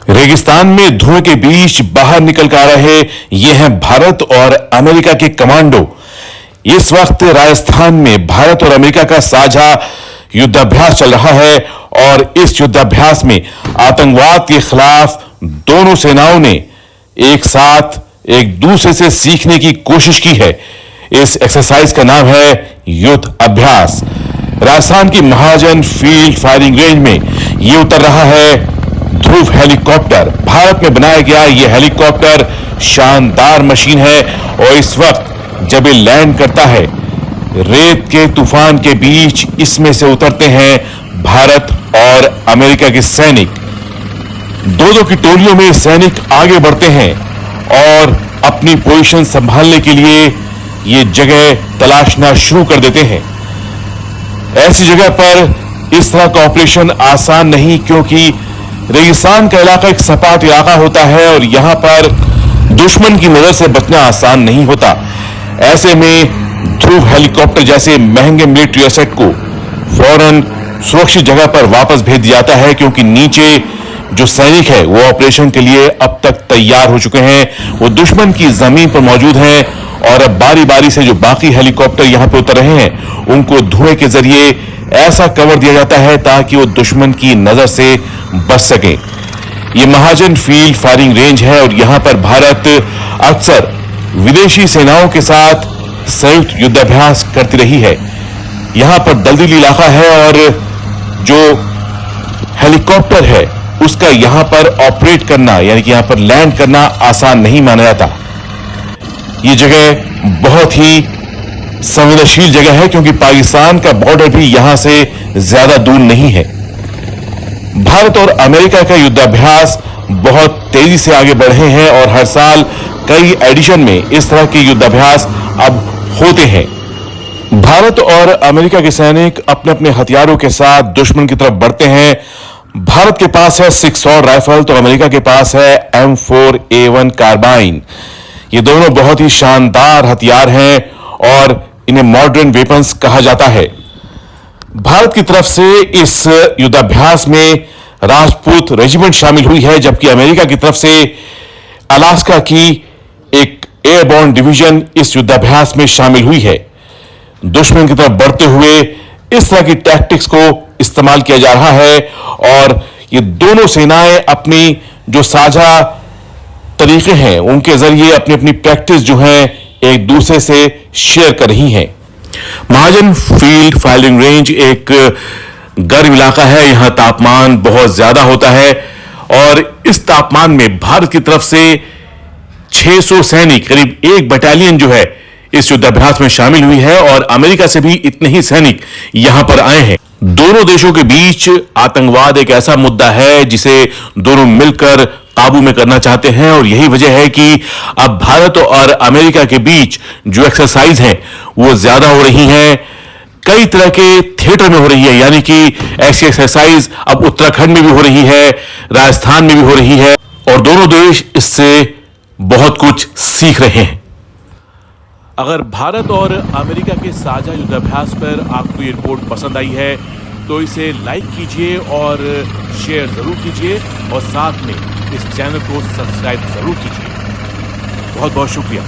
रेगिस्तान में धुएं के बीच बाहर निकल कर आ रहे ये हैं भारत और अमेरिका के कमांडो। इस वक्त राजस्थान में भारत और अमेरिका का साझा युद्धाभ्यास चल रहा है और इस युद्धाभ्यास में आतंकवाद के खिलाफ दोनों सेनाओं ने एक साथ एक दूसरे से सीखने की कोशिश की है। इस एक्सरसाइज का नाम है युद्ध अभ्यास। राजस्थान की महाजन फील्ड फायरिंग रेंज में यह उतर रहा है ध्रुव हेलीकॉप्टर। भारत में बनाया गया यह हेलीकॉप्टर शानदार मशीन है और इस वक्त जब ये लैंड करता है रेत के तूफान के बीच इसमें से उतरते हैं भारत और अमेरिका के सैनिक। दो की टोलियों में सैनिक आगे बढ़ते हैं और अपनी पोजीशन संभालने के लिए ये जगह तलाशना शुरू कर देते हैं। ऐसी जगह पर इस तरह का ऑपरेशन आसान नहीं, क्योंकि रेगिस्तान का इलाका एक सपाट इलाका होता है और यहां पर दुश्मन की नजर से बचना आसान नहीं होता। ऐसे में ध्रुव हेलीकॉप्टर जैसे महंगे मिलिट्री एसेट को फौरन सुरक्षित जगह पर वापस भेज दिया जाता है, क्योंकि नीचे जो सैनिक है वो ऑपरेशन के लिए अब तक तैयार हो चुके हैं। वो दुश्मन की जमीन पर मौजूद हैं और अब बारी बारी से जो बाकी हेलीकॉप्टर यहां पे उतर रहे हैं उनको धुएं के जरिए ऐसा कवर दिया जाता है ताकि वो दुश्मन की नजर से बच सके। ये महाजन फील्ड फायरिंग रेंज है और यहां पर भारत अक्सर विदेशी सेनाओं के साथ संयुक्त युद्धाभ्यास करती रही है। यहां पर दलदली इलाका है और जो हेलीकॉप्टर है उसका यहां पर ऑपरेट करना यानी कि यहां पर लैंड करना आसान नहीं माना जाता। ये जगह बहुत ही संवेदनशील जगह है, क्योंकि पाकिस्तान का बॉर्डर भी यहां से ज्यादा दूर नहीं है। भारत और अमेरिका का युद्धाभ्यास बहुत तेजी से आगे बढ़े हैं और हर साल कई एडिशन में इस तरह के युद्धाभ्यास अब होते हैं। भारत और अमेरिका के सैनिक अपने अपने हथियारों के साथ दुश्मन की तरफ बढ़ते हैं। भारत के पास है 6 और राइफल तो अमेरिका के पास है M4A1 कार्बाइन। ये दोनों बहुत ही शानदार हथियार हैं और इन्हें मॉडर्न वेपन्स कहा जाता है। भारत की तरफ से इस युद्धाभ्यास में राजपूत रेजिमेंट शामिल हुई है, जबकि अमेरिका की तरफ से अलास्का की एक एयरबोर्न डिवीजन इस युद्धाभ्यास में शामिल हुई है। दुश्मन की तरफ बढ़ते हुए इस तरह की टैक्टिक्स को इस्तेमाल किया जा रहा है और ये दोनों सेनाएं अपनी जो साझा तरीके हैं उनके जरिए अपनी अपनी प्रैक्टिस जो है एक दूसरे से शेयर कर रही हैं। महाजन फील्ड फायरिंग रेंज एक गर्म इलाका है। यहां तापमान बहुत ज्यादा होता है और इस तापमान में भारत की तरफ से 600 सैनिक, करीब 1 बटालियन जो है इस युद्धाभ्यास में शामिल हुई है और अमेरिका से भी इतने ही सैनिक यहां पर आए हैं। दोनों देशों के बीच आतंकवाद एक ऐसा मुद्दा है जिसे दोनों मिलकर काबू में करना चाहते हैं और यही वजह है कि अब भारत और अमेरिका के बीच जो एक्सरसाइज है वो ज्यादा हो रही हैं। कई तरह के थिएटर में हो रही है, यानी कि ऐसी एक्सरसाइज अब उत्तराखंड में भी हो रही है, राजस्थान में भी हो रही है और दोनों देश इससे बहुत कुछ सीख रहे हैं। अगर भारत और अमेरिका के साझा युद्धाभ्यास पर आपको ये रिपोर्ट पसंद आई है तो इसे लाइक कीजिए और शेयर जरूर कीजिए और साथ में इस चैनल को सब्सक्राइब जरूर कीजिए। बहुत बहुत शुक्रिया।